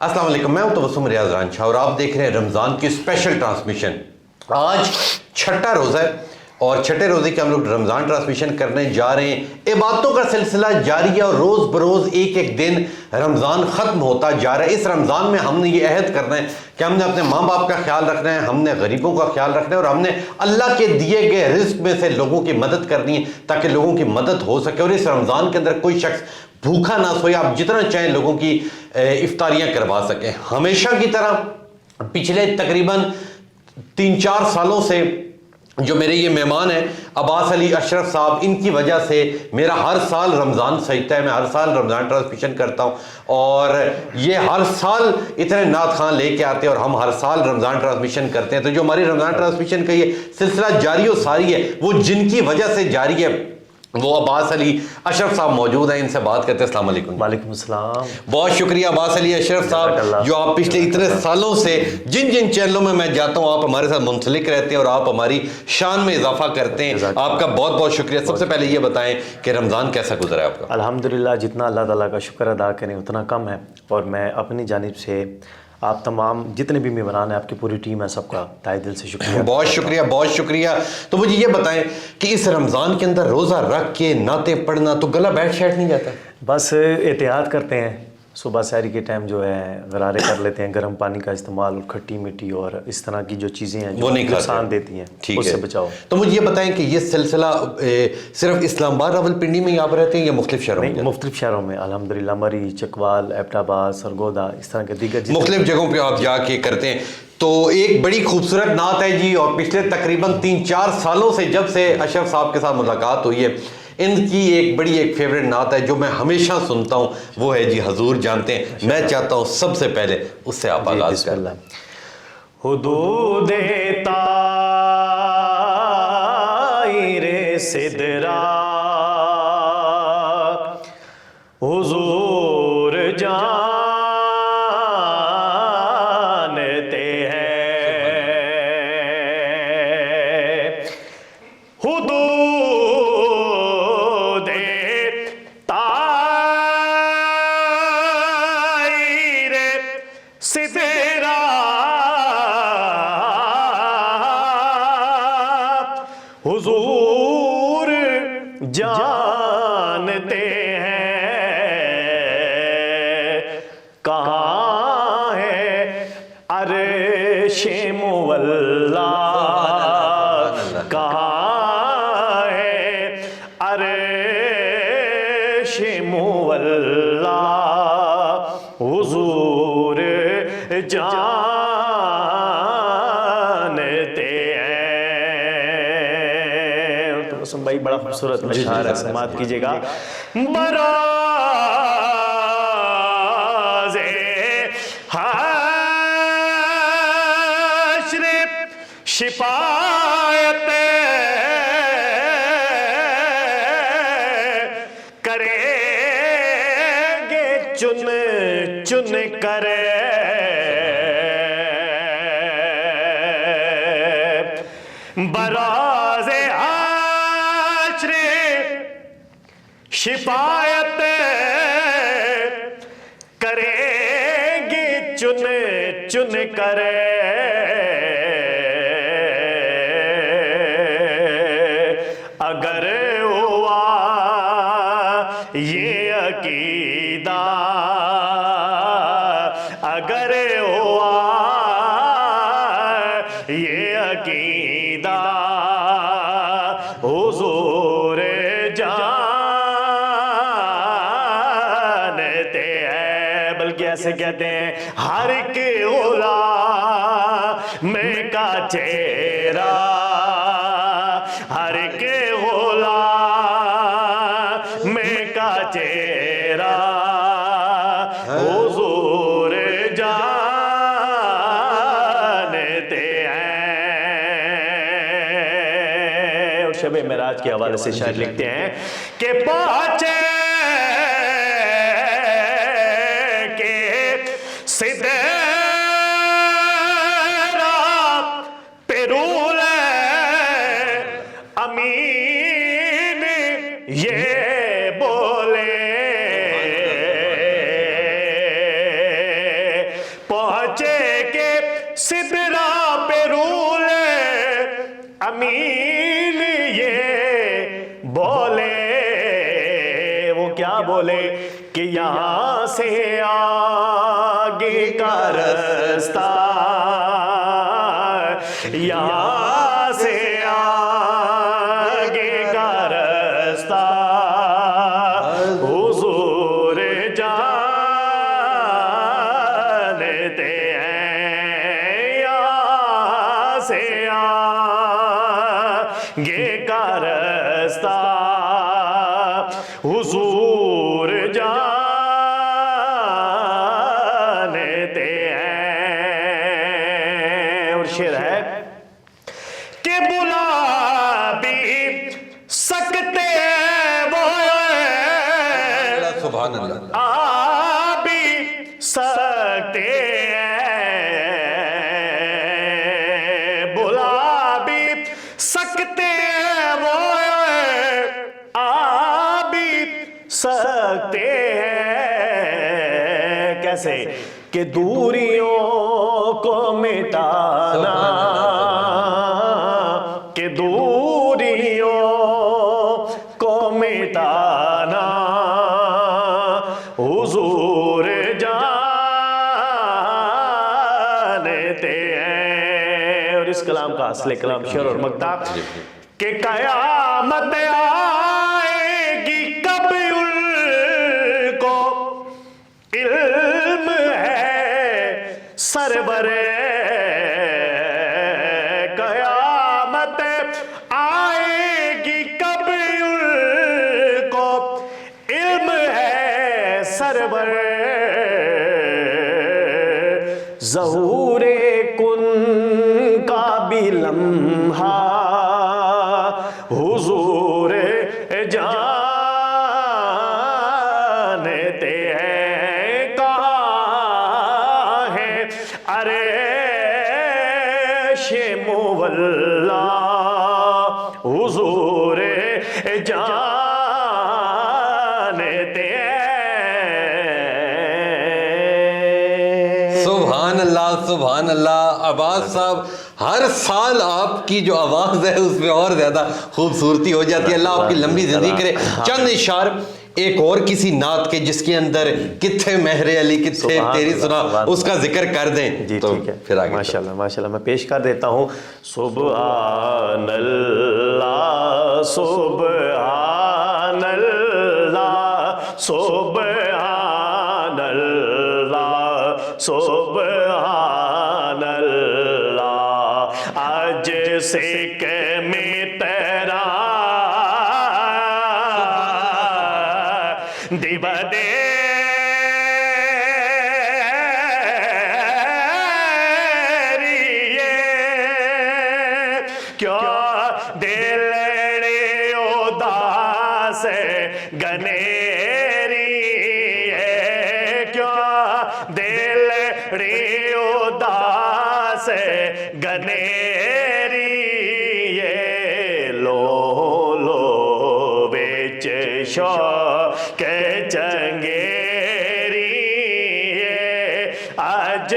अस्सलाम वालेकुम, मैं हूं तबस्सुम रियाज रांझा और आप देख रहे हैं रमज़ान की स्पेशल ट्रांसमिशन। आज छठा रोज़ा है और छठे रोज़े के हम लोग रमज़ान ट्रांसमिशन करने जा रहे हैं। इबादतों का सिलसिला जारी है और रोज़ बरोज़ एक एक दिन रमज़ान ख़त्म होता जा रहा है। इस रमज़ान में हमने ये अहद करना है कि हमने अपने माँ बाप का ख्याल रखना है, हमने गरीबों का ख्याल रखना है और हमने अल्लाह के दिए गए रिज़्क़ में से लोगों की मदद करनी है ताकि लोगों की मदद हो सके और इस रमज़ान के अंदर कोई शख्स भूखा ना सोए। आप जितना चाहें लोगों की इफ्तारियां करवा सकें। हमेशा की तरह पिछले तकरीबन 3-4 सालों से जो मेरे ये मेहमान हैं अब्बास अली अशरफ साहब, इनकी वजह से मेरा हर साल रमज़ान सजता है। मैं हर साल रमज़ान ट्रांसमिशन करता हूँ और ये हर साल इतने नात खान लेके आते हैं और हम हर साल रमज़ान ट्रांसमिशन करते हैं। तो जो हमारी रमज़ान ट्रांसमिशन का ये सिलसिला जारी और सारी है वो जिनकी वजह से जारी है वो अब्बास अली अशरफ साहब मौजूद हैं। इनसे बात करते हैं। अस्सलाम वालेकुम। वालेकुम सलाम। बहुत शुक्रिया अब्बास अली अशरफ साहब, जो आप पिछले इतने सालों से जिन जिन चैनलों में मैं जाता हूँ आप हमारे साथ मुंसलिक रहते हैं और आप हमारी शान में इजाफा करते हैं। आपका बहुत बहुत शुक्रिया। सबसे पहले ये बताएं कि रमज़ान कैसा गुजरा है आपका? अल्हम्दुलिल्लाह, जितना अल्लाह ताला का शुक्र अदा करें उतना कम है और मैं अपनी जानिब से आप तमाम जितने भी मेहमान हैं, आपकी पूरी टीम है, सबका तहे दिल से शुक्रिया। बहुत शुक्रिया, बहुत शुक्रिया। तो मुझे ये बताएं कि इस रमज़ान के अंदर रोज़ा रख के नाते पढ़ना तो गला बैठ शैठ नहीं जाता? बस एहतियात करते हैं, सुबह सहरी के टाइम जो है गरारे कर लेते हैं, गर्म पानी का इस्तेमाल, खट्टी मीठी और इस तरह की जो चीज़ें हैं वो नहीं नुकसान देती हैं, उससे बचाओ। तो मुझे ये बताएं कि ये सिलसिला सिर्फ इस्लामाबाद रावलपिंडी में ही आप रहते हैं या मुख्तलिफ शहरों में? मुख्तलिफ शहरों में अल्हम्दुलिल्लाह, मरी, चकवाल, एबटाबाद, सरगोदा, इस तरह के दीगर मुख्तलिफ जगहों पर आप जाके करते हैं। तो एक बड़ी खूबसूरत नात है जी और पिछले तकरीबन 3-4 सालों से जब से अशरफ साहब के साथ मुलाकात हुई है, इनकी एक फेवरेट नात है जो मैं हमेशा सुनता हूँ, वो है जी हजूर जानते हैं। मैं चाहता हूँ सबसे पहले उससे आप आगाज करें। हुदूदे ताईरे सिदरा हुजूर जानते हैं। हुदूदे ताईरे सिदरा हुजूर जानते हैं। कहाँ है अर्शे मुवल्ला, कहाँ है अर्शे मुवल्ला, हुजूर जानते हैं। तो सुन भाई, बड़ा खूबसूरत अशआर है, समात कीजिएगा। बराज़े हाशर शिफायत करेंगे चुन चुन कर, बराज़े हाशर शिफायत करेंगे चुन चुन कर। अगर हुआ ये अकीदा, अगर हुआ ये अकीदा, हुजूर जानते हैं। बल्कि ऐसे कहते हैं, हर के गुलाम का चेहरा, हर के गुलाम का चेहरा, हुजूर जानते हैं। शब मेराज के हवाले से शायर लिखते हैं कि पहुंचे के सिदरा पे रूल अमीन ये बोले कांचे के सिदरा पे रूले अमीन ये बोले, वो क्या बोले कि यहां से आगे का रास्ता, यहां से आगे का रास्ता हुजूर जानते हैं, यहां से आगे का रास्ता हुजूर जानते हैं। और शेर है कि बुला भी सकते वो सुभान अल्लाह, आ भी सकते हैं, बुला भी सकते वो आ भी सकते हैं। कैसे कि दूरियों को मिटाना, कि दूरियों को मिटाना हुजूर जानते हैं। और इस कलाम का असली कलाम शेर और मक्ता कि कयामत आएगी कब उनको इल्म है सरवरे, कयामत आएगी कब उनको इल्म है सरवर, ज़हूरे कुन का भी लम्हा हुजूर जानते हैं। कहाँ है अरे शे मुवल्ला हुजूर जानते हैं। सुभान अल्लाह, सुभान अल्लाह। अब्बास साहब, हर साल आपकी जो आवाज़ है उसमें और ज़्यादा खूबसूरती हो जाती है। अल्लाह आपकी लंबी ज़िंदगी करे। चंद इशार एक और किसी नात के जिसके अंदर कित्थे महरे अली कित्थे तेरी सुना, उसका जिक्र कर दें जी, तो ठीक है। फिर आगे माशाल्लाह माशाल्लाह मैं पेश कर देता हूँ। सुब्हानल्लाह सुब्हानल्लाह सुब्हानल्लाह सुब्हानल्लाह। आज सिक में तेरा दिबदे गनेरी क्यों दिल रे उदास गनेरी लो लो बेच शो के चंगेरी आज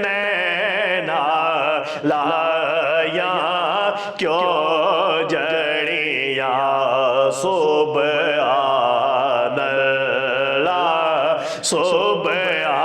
नैना लाया क्यों जड़िया सुब्हानल्लाह सुब्हानल्लाह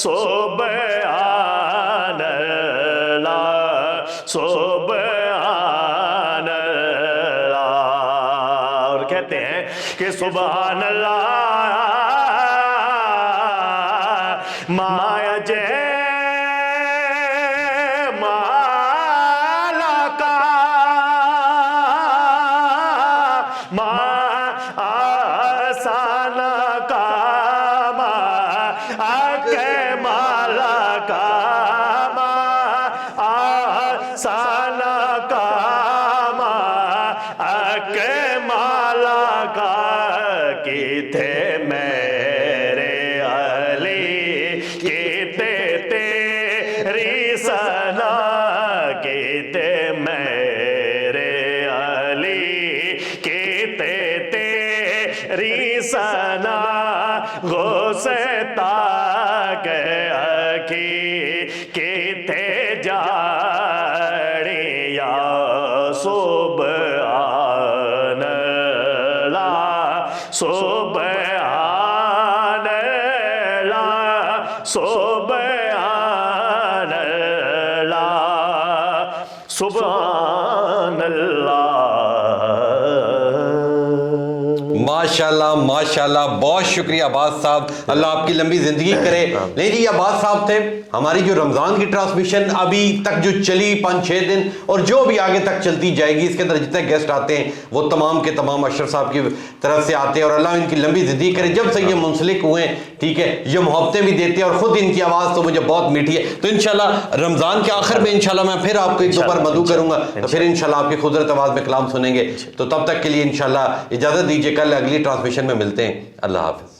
सुब्हानल्लाह सुब्हानल्लाह। और कहते हैं कि सुब्हानल्लाह माया जय सना गो से सुभान अल्लाह सुभान अल्लाह। माशाल्लाह माशाल्लाह, बहुत शुक्रिया अब्बास साहब, अल्लाह आपकी लंबी जिंदगी करे। नहीं जी, अब्बास साहब थे हमारी जो रमज़ान की ट्रांसमिशन अभी तक जो चली 5-6 दिन और जो भी आगे तक चलती जाएगी, इसके अंदर जितने गेस्ट आते हैं वो तमाम के तमाम अशरफ साहब की तरफ से आते हैं और अल्लाह इनकी लंबी जिंदगी करे। जब से ये मुंसलिक हुए, ठीक है, ये मोहब्बतें भी देते हैं और खुद इनकी आवाज़ तो मुझे बहुत मीठी है। तो इंशाल्लाह रमज़ान के आखिर में इंशाल्लाह मैं फिर आपको एक दो बार मदू करूंगा, तो फिर इंशाल्लाह आपकी खुदरत आवाज़ में कलाम सुनेंगे। तो तब तक के लिए इंशाल्लाह इजाज़त दीजिए, कल अगली ट्रांसमिशन में मिलते हैं। अल्लाह हाफ़िज़।